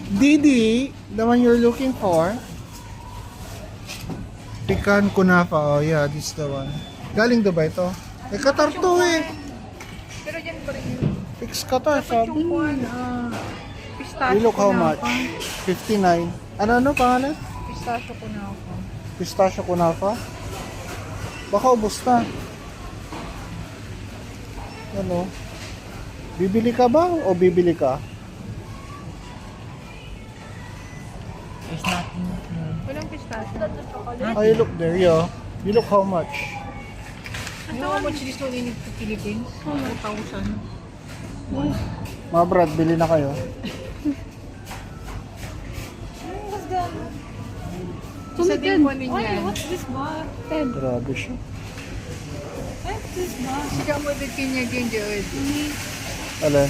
Didi, the one you're looking for. Pecan kunafa. Oh yeah, this is the one. Galing Dubai to. Eh, Qatar to eh. Pero dyan pa rin yun. Fix Qatar, Dapat sabi. yung kuhan, pistachio You look how ko na much? ako. 59. Ano pangalan? Pistachio ko na ako. Pistachio kunafa? Baka ubos na. Ano? Bibili ka ba o bibili ka? There's nothing more. Walang pistachio. Oh, you look there, yeah. You look how much? You know how much this one in the Philippines? 2,000. Mga brad, bili na kayo. Isa din po ninyan. What's this box? Grabe siya. What's this box? Siya mo din kinyag yung Joed. Alin?